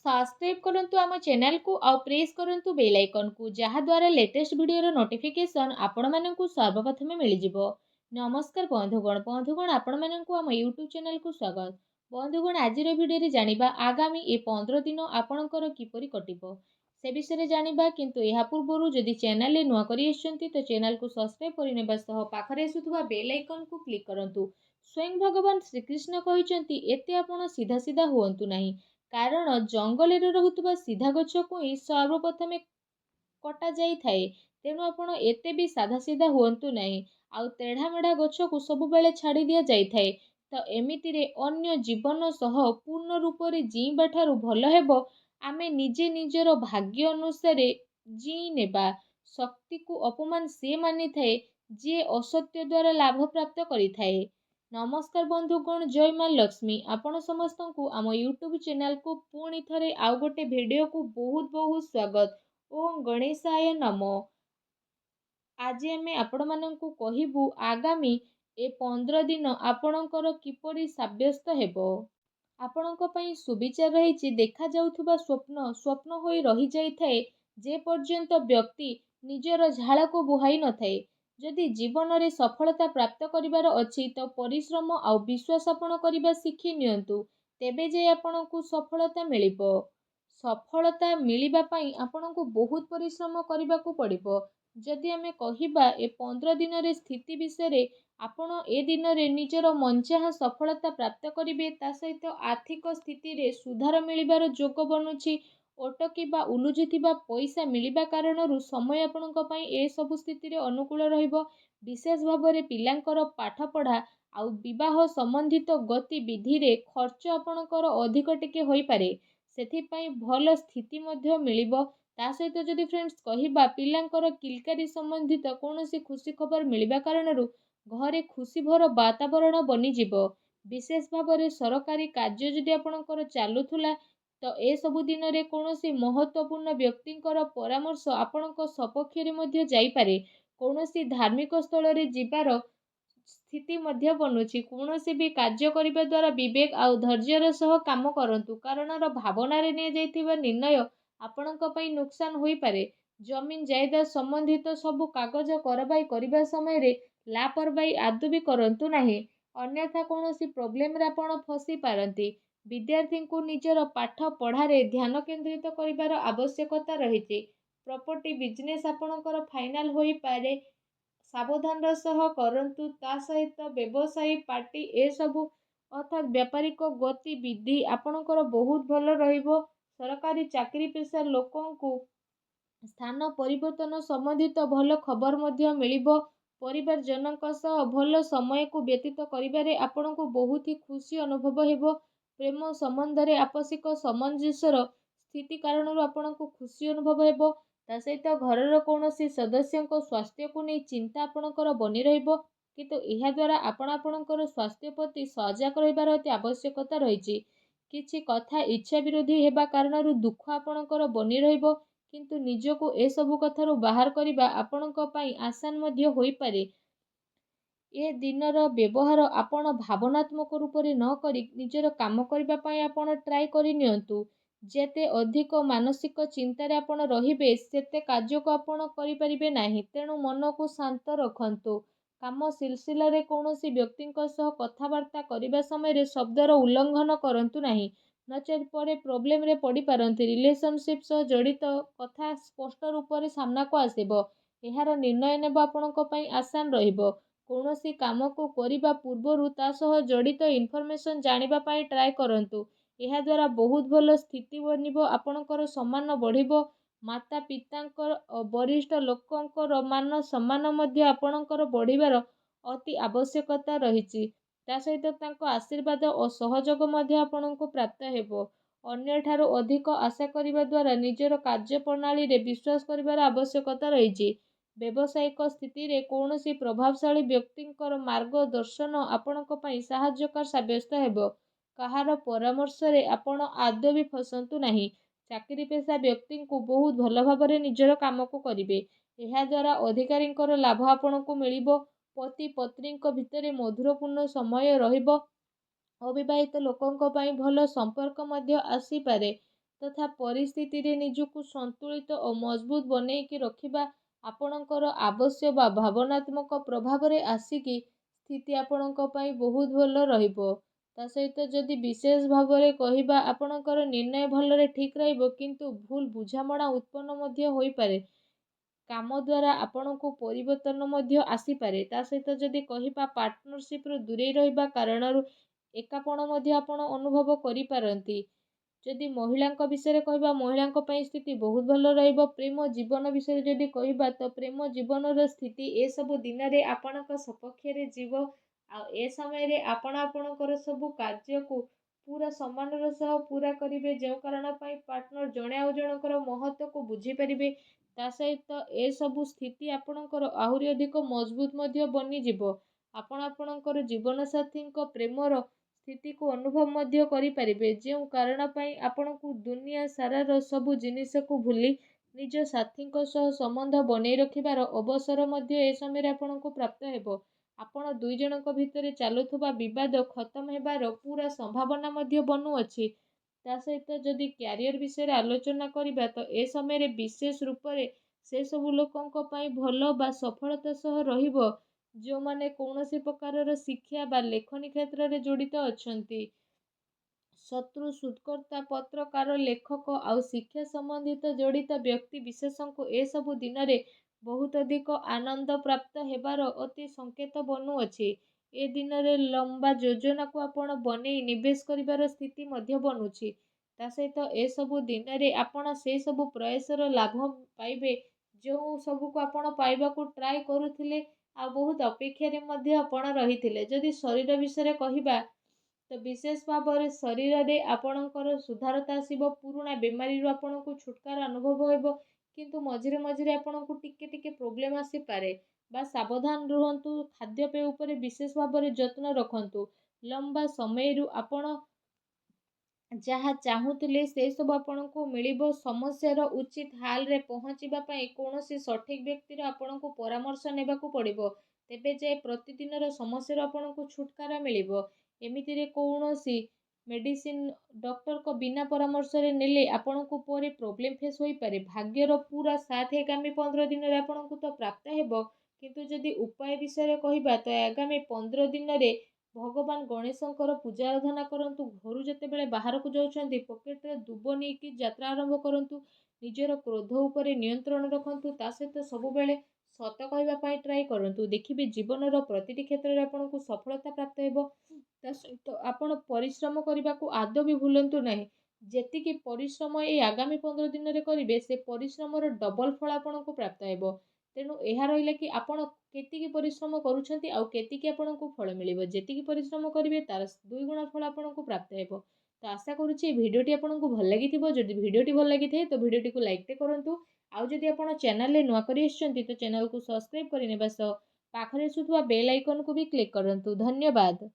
Subscribe करंतु आम channel को आउ प्रेस करंतु बेल आइकन को जहा द्वारा लेटेस्ट वीडियो नोटिफिकेशन आपण मानकु सर्वप्रथमे मिल जिवो। नमस्कार बंधुगण आपण मानकु आम यूट्यूब चैनल को स्वागत। बंधुगण आज वीडियो रे जानिबा आगामी ए 15 दिन आपणकर किपरि कटिबो से विषय जानिबा, किंतु एहा पूर्वरु जदि चैनल रे नुआ करि आछंती तो चैनल को सब्सक्राइब करिनेबा सह पाखरे आसुथुबा बेल आइकन को क्लिक करंतु। स्वयं भगवान श्रीकृष्ण कहिसंती एते आपण सीधा सीधा हुअंतु नाही, कारण जंगल रे रहुतुबा सीधा गछ को ही सर्वप्रथमे कटा जाई थाए। तेणु आपण एते भी साधा सीधा हुअंतु नाही, आउ तेढ़ा मेढ़ा गछ को सब बेले छाड़ी दिया जाई थाए। तो एमिति रे अन्य जीवन सह पूर्ण रूप रे जीवा ठारू भल हेबो आमे निजे निजर भाग्य अनुसार जी नेबा। शक्ति को अपमान से मानि थाए जे असत्य द्वारा लाभ प्राप्त करि थाए। नमस्कार बंधुगण, जय माँ लक्ष्मी। आपण समस्त को आम यूट्यूब चैनल को पुणी थरे आउ गोटे वीडियो को बहुत बहुत स्वागत। ओम गणेशाय नमो। आज आमे आपण माननकु कहिबु आगामी ए 15 दिन आपणकर किपरि साब्यस्त हेबो। आपणक पई सुविचार रहिछि। देखा जाउथुबा स्वप्न स्वप्न होई रहि जाई थाए जे पर्यंत व्यक्ति निजर झाड़ को बुहाई न थाए। जदि जीवन रे सफलता प्राप्त करिवार अछि तो परिश्रम आउ विश्वास आपण करिबा शिखि नियंतु, तेबे जे आपणकु सफलता मिलिबो। सफलता मिलिबा पई आपणकु बहुत परिश्रम करिबाकु पड़िबो। जदि आमे कहिबा ए 15 दिन रे स्थिति विषय रे, आपण ए दिन रे निजर मनचाहा सफलता प्राप्त करिवे। ता सहित आर्थिक स्थिति रे सुधार मिलिबार जोग बनुछि। अटकी बा उलुझिथिबा पैसा मिलिबा कारणरू समय आपणक पई ए सब स्थिति रे अनुकूल रहिबो। विशेष भाବରେ पिलांकर पाठ पढ़ा आउ विवाह संबंधित गतिविधि रे खर्च आपणकर अधिक टिके होई पारे, सेथिपई भल स्थिति मध्य मिलिबो। ता सहित जदि फ्रेंड्स कहिबा पिलांकर किलकारी संबंधित कौनसी खुशी खबर मिलिबा कारणरू घरे खुशी भर वातावरण बनी जिवो। विशेष भाବରେ सरकारी कार्य जदि आपणकर चालुथुला तो ए सबु दिन रे कौनसी महत्वपूर्ण व्यक्तिंकर परामर्श आपणक सपक्ष रे मध्य जाई पारे। कौनसी धार्मिक स्थल रे जिबार स्थिति मध्य बनुछि। कौनसी भी कार्य करिबा द्वारा विवेक आउ धैर्यर सह काम करंतु, कारण भावना रे ने जाइथिबा निर्णय आपणक पई नुकसान होई पारे। जमीन जायदाद संबंधित सबु कागज करबाई करिबा समय रे लापरवाही आदु भी करंतु नाही, अन्यथा कौनसी प्रॉब्लम रे आपण फसी पारंती। विद्यार्थी को निजर पाठ पढ़ारे ध्यान केंद्रित करिबार आवश्यकता रहिछि। प्रॉपर्टी बिजनेस आपणकर फाइनल होई पारे, सावधान सह करंतु। ता सहित व्यवसायी पार्टी ए सबु अर्थात व्यापारिक गतिविधि आपणकर बहुत भल रहिबो। सरकारी चाकरी पेशा लोकंकु स्थान परिवर्तन संबंधित भल खबर मध्य मिलिबो। परिवार जनक सह भल समय को व्यतीत करिबारे आपणको बहुत ही खुशी अनुभव हेबो। प्रेम संबंध रे आपसिक सामंजस्यर स्थिति कारणरू आपणको खुशी अनुभव हेबो। ता सहित घरर कौनसी सदस्यଙ୍କ स्वास्थ्य को नहीं चिंता आपणकर बनी रहिबो, किंतु एहा द्वारा आपणकर स्वास्थ्य प्रति सजग रहिबार अति आवश्यकता रहिछि। किछि कथा इच्छा विरोधी हेबा कारणरू दुख आपणकर बनी रहिबो, किंतु निजको ए सबु कथारू बाहर करिबा आपणक पई आसान मध्य होई पारे। ए दिनर व्यवहार आपण भावनात्मक रूप रे न करी निजर काम करिबा पई आपण ट्राई करि नियंतु। जेते अधिक मानसिक चिंतारे आपण रहिबे सेते कार्य को आपण करि परिबे नाही। तेणु मन को शांत रखंतु। काम सिलसिला रे कौनसी व्यक्तिंक सह कथावार्ता करिबा समय रे शब्दर उल्लंघन करंतु नाही, नचेत परे प्रॉब्लम रे पड़ी पारंती। रिलेशनशिप सह जड़ित कथा स्पष्ट रूप रे सामना को आसीबो। एहार निर्णय नेबा आपणक पई आसान रहिबो। कौनसी काम को करिबा पूर्वरु ता सह जड़ित इनफॉरमेशन जानिबा पई ट्राई करंतु। एहा द्वारा बहुत भल स्थिति बनिबो। आपणकर सम्मान बढ़िबो। माता पितांकर वरिष्ठ लोकंकर मान सम्मान मध्य आपणकर बढ़िबार अति आवश्यकता रहिछि। ता सहित तांको आशीर्वाद और सहयोग मध्य आपणको प्राप्त हेबो। अन्य ठारो अधिक आशा करिबा द्वारा निजर कार्य प्रणाली रे विश्वास करिबार आवश्यकता रहिछि। व्यावसायिक स्थिति रे कौनसी प्रभावशाली व्यक्तिंकर मार्गदर्शन आपणको पई सहायकर साब्यस्त हेबो। कहार परामर्श रे आपण आदौ भी फसंतु नाही। चाकरी पेशा व्यक्ति को बहुत भल भाବରେ निजर काम को करिवे। एहा द्वारा अधिकारींकर लाभ आपणको मिलिबो। पति पत्नींक भितरे मधुरपूर्ण समय रहिबो। अविवाहित लोकंक पई भल संपर्क मध्य आसी पारे। ତଥା ପରିସ୍ଥିତିରେ ନିଜକୁ ସନ୍ତୁଳିତ ଓ ମଜବୁତ ବନେଇକି ରଖିବା ଆପଣଙ୍କର ଆବଶ୍ୟକ ବା ଭାବନାତ୍ମକ ପ୍ରଭାବରେ ଆସିକି ସ୍ଥିତି ଆପଣଙ୍କ ପାଇଁ ବହୁତ ଭଲ ରହିବ। ତା ସହିତ ଯଦି ବିଶେଷ ଭାବରେ କହିବା ଆପଣଙ୍କର ନିର୍ଣ୍ଣୟ ଭଲରେ ଠିକ୍ ରହିବ, କିନ୍ତୁ ଭୁଲ ବୁଝାମଣା ଉତ୍ପନ୍ନ ମଧ୍ୟ ହୋଇପାରେ। କାମ ଦ୍ୱାରା ଆପଣଙ୍କୁ ପରିବର୍ତ୍ତନ ମଧ୍ୟ ଆସିପାରେ। ତା ସହିତ ଯଦି କହିବା ପାର୍ଟନରସିପ୍ରୁ ଦୂରେଇ ରହିବା କାରଣରୁ ଏକାପଣ ମଧ୍ୟ ଆପଣ ଅନୁଭବ କରିପାରନ୍ତି। ଯଦି ମହିଳାଙ୍କ ବିଷୟରେ କହିବା, ମହିଳାଙ୍କ ପାଇଁ ସ୍ଥିତି ବହୁତ ଭଲ ରହିବ। ପ୍ରେମ ଜୀବନ ବିଷୟରେ ଯଦି କହିବା, ତ ପ୍ରେମ ଜୀବନର ସ୍ଥିତି ଏସବୁ ଦିନରେ ଆପଣଙ୍କ ସପକ୍ଷରେ ଯିବ। ଆଉ ଏ ସମୟରେ ଆପଣ ଆପଣଙ୍କର ସବୁ କାର୍ଯ୍ୟକୁ ପୁରା ସମ୍ମାନର ସହ ପୁରା କରିବେ, ଯେଉଁ କାରଣ ପାଇଁ ପାର୍ଟନର ଜଣେ ଆଉ ଜଣଙ୍କର ମହତ୍ତ୍ୱକୁ ବୁଝିପାରିବେ। ତା ସହିତ ଏସବୁ ସ୍ଥିତି ଆପଣଙ୍କର ଆହୁରି ଅଧିକ ମଜବୁତ ମଧ୍ୟ ବନିଯିବ। ଆପଣ ଆପଣଙ୍କର ଜୀବନସାଥୀଙ୍କ ପ୍ରେମର ସ୍ଥିତିକୁ ଅନୁଭବ ମଧ୍ୟ କରିପାରିବେ, ଯେଉଁ କାରଣ ପାଇଁ ଆପଣଙ୍କୁ ଦୁନିଆ ସାରାର ସବୁ ଜିନିଷକୁ ଭୁଲି ନିଜ ସାଥୀଙ୍କ ସହ ସମ୍ବନ୍ଧ ବନେଇ ରଖିବାର ଅବସର ମଧ୍ୟ ଏ ସମୟରେ ଆପଣଙ୍କୁ ପ୍ରାପ୍ତ ହେବ। ଆପଣ ଦୁଇ ଜଣଙ୍କ ଭିତରେ ଚାଲୁଥିବା ବିବାଦ ଖତମ ହେବାର ପୁରା ସମ୍ଭାବନା ମଧ୍ୟ ବନୁଅଛି। ତା ସହିତ ଯଦି କ୍ୟାରିୟର ବିଷୟରେ ଆଲୋଚନା କରିବା, ତ ଏ ସମୟରେ ବିଶେଷ ରୂପରେ ସେ ସବୁ ଲୋକଙ୍କ ପାଇଁ ଭଲ ବା ସଫଳତା ସହ ରହିବ ଯେଉଁମାନେ କୌଣସି ପ୍ରକାରର ଶିକ୍ଷା ବା ଲେଖନୀ କ୍ଷେତ୍ରରେ ଜଡ଼ିତ ଅଛନ୍ତି। ଶତ୍ରୁ, ଶୋଧକର୍ତ୍ତା, ପତ୍ରକାର, ଲେଖକ ଆଉ ଶିକ୍ଷା ସମ୍ବନ୍ଧିତ ଜଡ଼ିତ ବ୍ୟକ୍ତି ବିଶେଷଙ୍କୁ ଏସବୁ ଦିନରେ ବହୁତ ଅଧିକ ଆନନ୍ଦ ପ୍ରାପ୍ତ ହେବାର ଅତି ସଂକେତ ବନୁଅଛି। ଏ ଦିନରେ ଲମ୍ବା ଯୋଜନାକୁ ଆପଣ ବନେଇ ନିବେଶ କରିବାର ସ୍ଥିତି ମଧ୍ୟ ବନୁଛି। ତା ସହିତ ଏସବୁ ଦିନରେ ଆପଣ ସେ ସବୁ ପ୍ରୟାସର ଲାଭ ପାଇବେ ଯେଉଁ ସବୁକୁ ଆପଣ ପାଇବାକୁ ଟ୍ରାଏ କରୁଥିଲେ ଆଉ ବହୁତ ଅପେକ୍ଷାରେ ମଧ୍ୟ ଆପଣ ରହିଥିଲେ। ଯଦି ଶରୀର ବିଷୟରେ କହିବା, ତ ବିଶେଷ ଭାବରେ ଶରୀରରେ ଆପଣଙ୍କର ସୁଧାରତା ଆସିବ। ପୁରୁଣା ବେମାରୀରୁ ଆପଣଙ୍କୁ ଛୁଟକାରା ଅନୁଭବ ହେବ, କିନ୍ତୁ ମଝିରେ ମଝିରେ ଆପଣଙ୍କୁ ଟିକେ ଟିକେ ପ୍ରୋବ୍ଲେମ୍ ଆସିପାରେ। ବା ସାବଧାନ ରୁହନ୍ତୁ। ଖାଦ୍ୟପେୟ ଉପରେ ବିଶେଷ ଭାବରେ ଯତ୍ନ ରଖନ୍ତୁ। ଲମ୍ବା ସମୟରୁ ଆପଣ ଯାହା ଚାହୁଁଥିଲେ ସେ ସବୁ ଆପଣଙ୍କୁ ମିଳିବ। ସମସ୍ୟାର ଉଚିତ ହାଲରେ ପହଞ୍ଚିବା ପାଇଁ କୌଣସି ସଠିକ୍ ବ୍ୟକ୍ତିର ଆପଣଙ୍କୁ ପରାମର୍ଶ ନେବାକୁ ପଡ଼ିବ। ତେବେ ଯାଇ ପ୍ରତିଦିନର ସମସ୍ୟାରୁ ଆପଣଙ୍କୁ ଛୁଟକାରା ମିଳିବ। ଏମିତିରେ କୌଣସି ମେଡ଼ିସିନ ଡକ୍ଟରଙ୍କ ବିନା ପରାମର୍ଶରେ ନେଲେ ଆପଣଙ୍କୁ ପରେ ପ୍ରୋବ୍ଲେମ୍ ଫେସ୍ ହୋଇପାରେ। ଭାଗ୍ୟର ପୁରା ସାଥ ଆଗାମୀ 15 ଦିନରେ ଆପଣଙ୍କୁ ତ ପ୍ରାପ୍ତ ହେବ, କିନ୍ତୁ ଯଦି ଉପାୟ ବିଷୟରେ କହିବା, ତ ଆଗାମୀ 15 ଦିନରେ ଭଗବାନ ଗଣେଶଙ୍କର ପୂଜା ଆରାଧନା କରନ୍ତୁ। ଘରୁ ଯେତେବେଳେ ବାହାରକୁ ଯାଉଛନ୍ତି ପକେଟରେ ଦୁବ ନେଇକି ଯାତ୍ରା ଆରମ୍ଭ କରନ୍ତୁ। ନିଜର କ୍ରୋଧ ଉପରେ ନିୟନ୍ତ୍ରଣ ରଖନ୍ତୁ। ତା ସହିତ ସବୁବେଳେ ସତ କହିବା ପାଇଁ ଟ୍ରାଏ କରନ୍ତୁ। ଦେଖିବେ ଜୀବନର ପ୍ରତିଟି କ୍ଷେତ୍ରରେ ଆପଣଙ୍କୁ ସଫଳତା ପ୍ରାପ୍ତ ହେବ। ତା ସହିତ ଆପଣ ପରିଶ୍ରମ କରିବାକୁ ଆଦୌ ବି ଭୁଲନ୍ତୁ ନାହିଁ। ଯେତିକି ପରିଶ୍ରମ ଏଇ ଆଗାମୀ 15 ଦିନରେ କରିବେ, ସେ ପରିଶ୍ରମର ଡବଲ ଫଳ ଆପଣଙ୍କୁ ପ୍ରାପ୍ତ ହେବ। ତେଣୁ ଏହା ରହିଲା କି ଆପଣ କେତିକି ପରିଶ୍ରମ କରୁଛନ୍ତି ଆଉ କେତିକି ଆପଣଙ୍କୁ ଫଳ ମିଳିବ। ଯେତିକି ପରିଶ୍ରମ କରିବେ ତାର 2 ଗୁଣ ଫଳ ଆପଣଙ୍କୁ ପ୍ରାପ୍ତ ହେବ। ତ ଆଶା କରୁଛି এই ଭିଡ଼ିଓଟି ଆପଣଙ୍କୁ ଭଲ ଲାଗିଥିବ। ଯଦି ଭିଡ଼ିଓଟି ଭଲ ଲାଗିଥାଏ ତ ଭିଡ଼ିଓଟିକୁ ଲାଇକ୍ଟେ କରନ୍ତୁ। ଆଉ ଯଦି ଆପଣ ଚ୍ୟାନେଲରେ ନୂଆ କରି ଆସିଛନ୍ତି ତ ଚ୍ୟାନେଲକୁ ସବସ୍କ୍ରାଇବ୍ କରିନେବା ସହ ପାଖରେ ଆସୁଥିବା ବେଲ୍ ଆଇକନକୁ ବି କ୍ଲିକ୍ କରନ୍ତୁ। ଧନ୍ୟବାଦ।